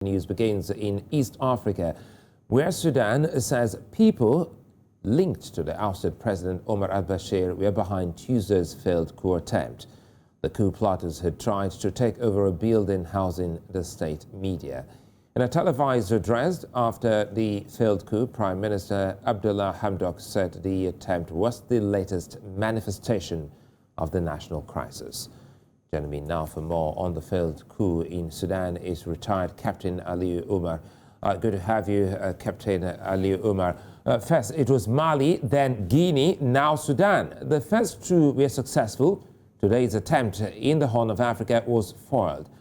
News begins in East Africa, where Sudan says people linked to the ousted President Omar al-Bashir were behind Tuesday's failed coup attempt. The coup plotters had tried to take over a building housing the state media. In a televised address after the failed coup, Prime Minister Abdullah Hamdok said the attempt was the latest manifestation of the national crisis. Joining me now for more on the failed coup in Sudan is retired Captain Ali Umar. Good to have you, Captain Ali Umar. First, it was Mali, then Guinea, now Sudan. The first two were successful. Today's attempt in the Horn of Africa was foiled.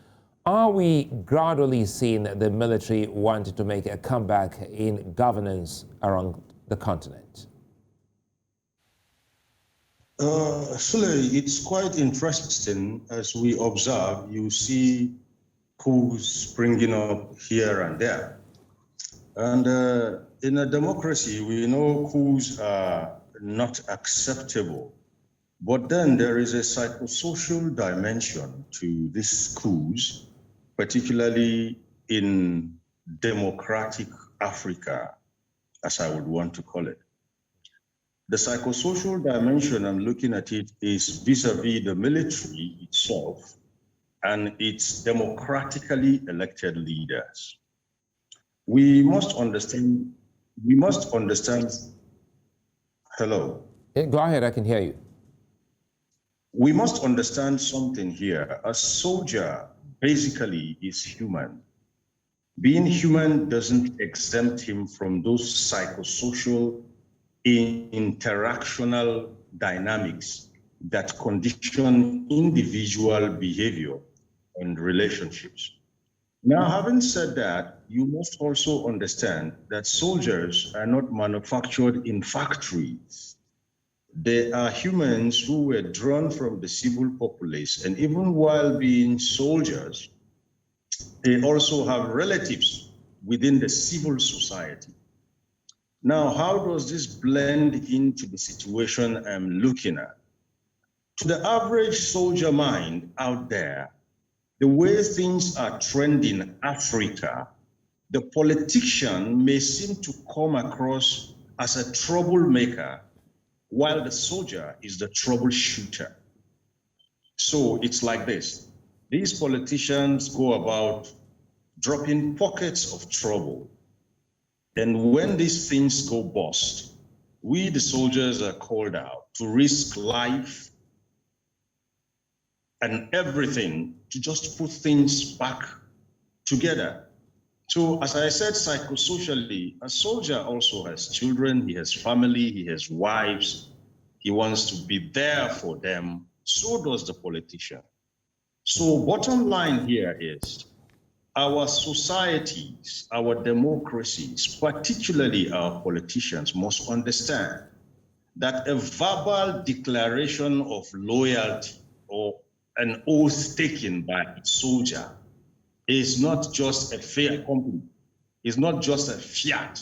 Are we gradually seeing the military wanting to make a comeback in governance around the continent? Actually, it's quite interesting as we observe. You see coups springing up here and there. And in a democracy, we know coups are not acceptable. But then there is a psychosocial dimension to these coups, particularly in democratic Africa, as I would want to call it. The psychosocial dimension, I'm looking at it, is vis-a-vis the military itself and its democratically elected leaders. We must understand, hello? Yeah, go ahead, I can hear you. We must understand something here. A soldier basically is human. Being human doesn't exempt him from those psychosocial interactional dynamics that condition individual behavior and relationships. Now, having said that, you must also understand that soldiers are not manufactured in factories. They are humans who were drawn from the civil populace, and even while being soldiers, they also have relatives within the civil society. Now, how does this blend into the situation I'm looking at? To the average soldier mind out there, the way things are trending in Africa, the politician may seem to come across as a troublemaker, while the soldier is the troubleshooter. So it's like this. These politicians go about dropping pockets of trouble. And when these things go bust, we, the soldiers, are called out to risk life and everything to just put things back together. So, as I said, psychosocially, a soldier also has children, he has family, he has wives, he wants to be there for them. So does the politician. So, bottom line here is, our societies, our democracies, particularly our politicians, must understand that a verbal declaration of loyalty or an oath taken by a soldier is not just a fait accompli. It's not just a fiat.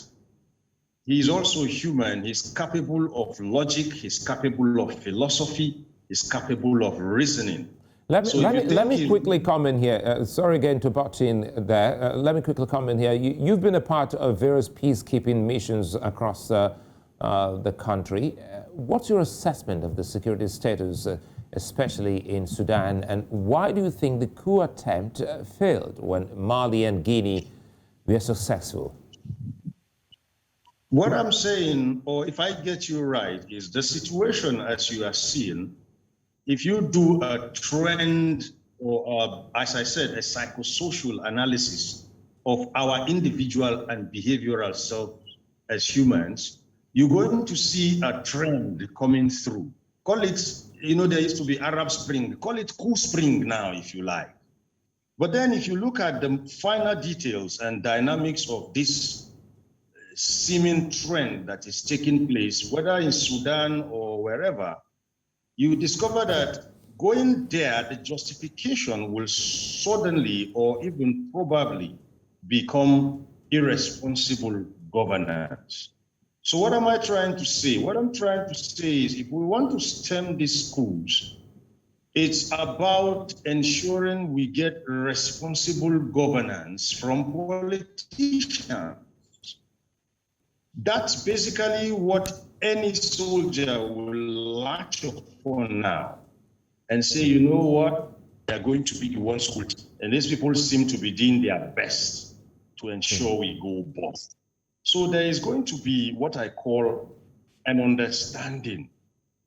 He is also human. He's capable of logic. He's capable of philosophy. He's capable of reasoning. Let me quickly comment here. Sorry again to butt in there. Let me quickly comment here. You've been a part of various peacekeeping missions across the country. What's your assessment of the security status, especially in Sudan, and why do you think the coup attempt failed when Mali and Guinea were successful? What I'm saying, or if I get you right, is the situation as you are seeing. If you do a trend or, as I said, a psychosocial analysis of our individual and behavioral self as humans, you're going to see a trend coming through. Call it, there used to be Arab Spring. Call it Coup Spring now, if you like. But then if you look at the finer details and dynamics of this seeming trend that is taking place, whether in Sudan or wherever, you discover that going there, the justification will suddenly or even probably become irresponsible governance. So what am I trying to say? What I'm trying to say is if we want to stem these coups, It's about ensuring we get responsible governance from politicians. That's basically what any soldier will latch upon now and say, you know what, they're going to be the ones who, and these people seem to be doing their best to ensure we go both. So there is going to be what I call an understanding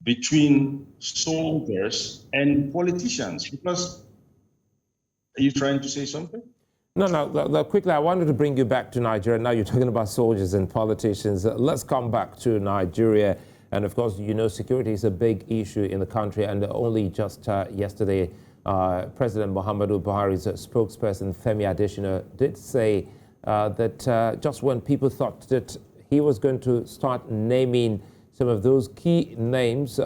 between soldiers and politicians. Because, are you trying to say something? No, quickly, I wanted to bring you back to Nigeria. Now you're talking about soldiers and politicians. Let's come back to Nigeria. And of course, you know, security is a big issue in the country. And only just yesterday, President Muhammadu Buhari's spokesperson, Femi Adesina, did say that just when people thought that he was going to start naming some of those key names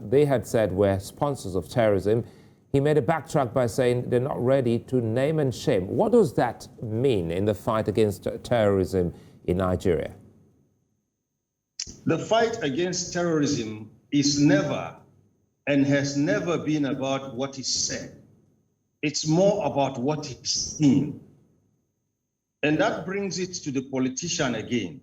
they had said were sponsors of terrorism, he made a backtrack by saying they're not ready to name and shame. What does that mean in the fight against terrorism in Nigeria? The fight against terrorism is never and has never been about what is said. It's more about what is seen. And that brings it to the politician again.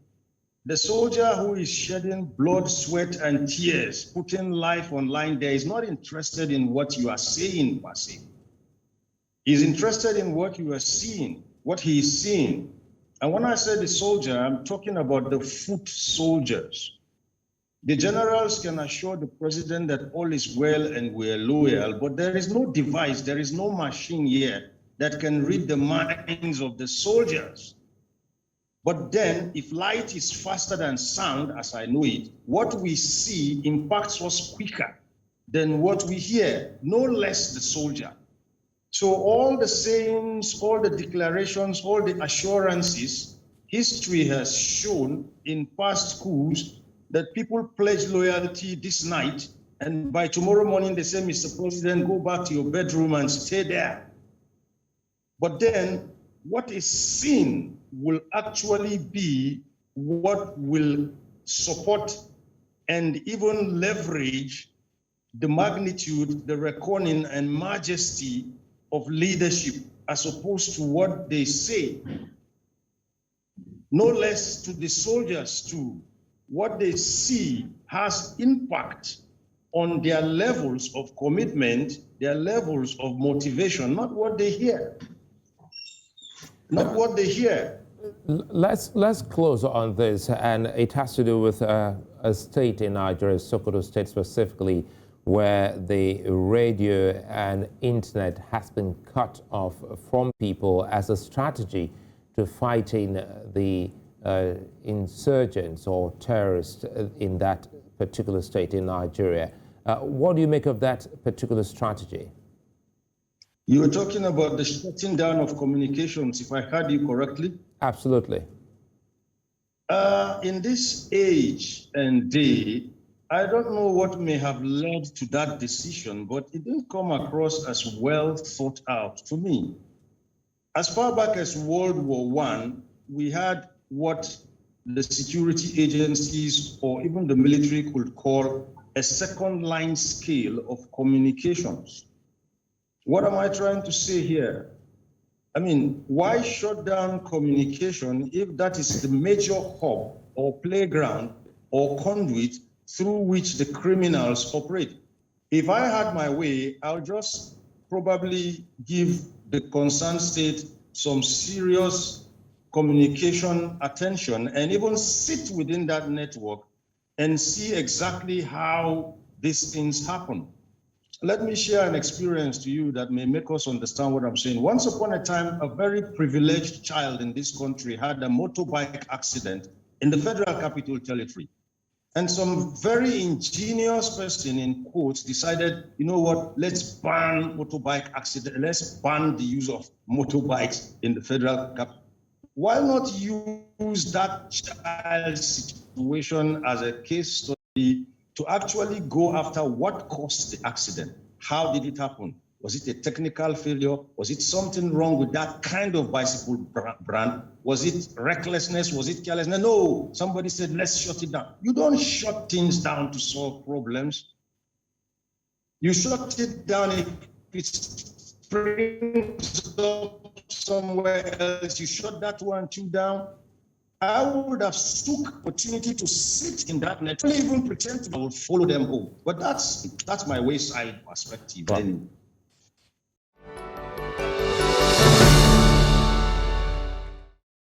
The soldier who is shedding blood, sweat, and tears, putting life on line there, is not interested in what you are saying, per se. He's interested in what you are seeing, what he is seeing. And when I say the soldier, I'm talking about the foot soldiers. The generals can assure the president that all is well and we're loyal, but there is no device, there is no machine here that can read the minds of the soldiers. But then, if light is faster than sound, as I know it, what we see impacts us quicker than what we hear, no less the soldier. So all the sayings, all the declarations, all the assurances, history has shown in past coups that people pledge loyalty this night, and by tomorrow morning they say, Mr. President, go back to your bedroom and stay there. But then, what is seen will actually be what will support and even leverage the magnitude, the reckoning and majesty of leadership, as opposed to what they say. No less to the soldiers too. What they see has impact on their levels of commitment, their levels of motivation, not what they hear. Not what they hear. Let's close on this, and it has to do with a state in Nigeria, Sokoto State specifically, where the radio and internet has been cut off from people as a strategy to fighting the insurgents or terrorists in that particular state in Nigeria. What do you make of that particular strategy? You were talking about the shutting down of communications, if I heard you correctly? Absolutely. In this age and day, I don't know what may have led to that decision, but it didn't come across as well thought out to me. As far back as World War I, we had what the security agencies or even the military could call a second line scale of communications. What am I trying to say here? I mean, why shut down communication if that is the major hub or playground or conduit through which the criminals operate? If I had my way, I'll just probably give the concerned state some serious communication attention and even sit within that network and see exactly how these things happen. Let me share an experience to you that may make us understand what I'm saying. Once upon a time, a very privileged child in this country had a motorbike accident in the Federal Capital Territory. And some very ingenious person, in quotes, decided, you know what, let's ban motorbike accident, let's ban the use of motorbikes in the Federal Capital. Why not use that child's situation as a case study to actually go after what caused the accident? How did it happen? Was it a technical failure? Was it something wrong with that kind of bicycle brand? Was it recklessness? Was it carelessness? No, somebody said, let's shut it down. You don't shut things down to solve problems. You shut it down. If it springs up somewhere else, you shut that one too down. I would have took opportunity to sit in that network, even pretend I would follow them home. But that's my wayside perspective. Well, Then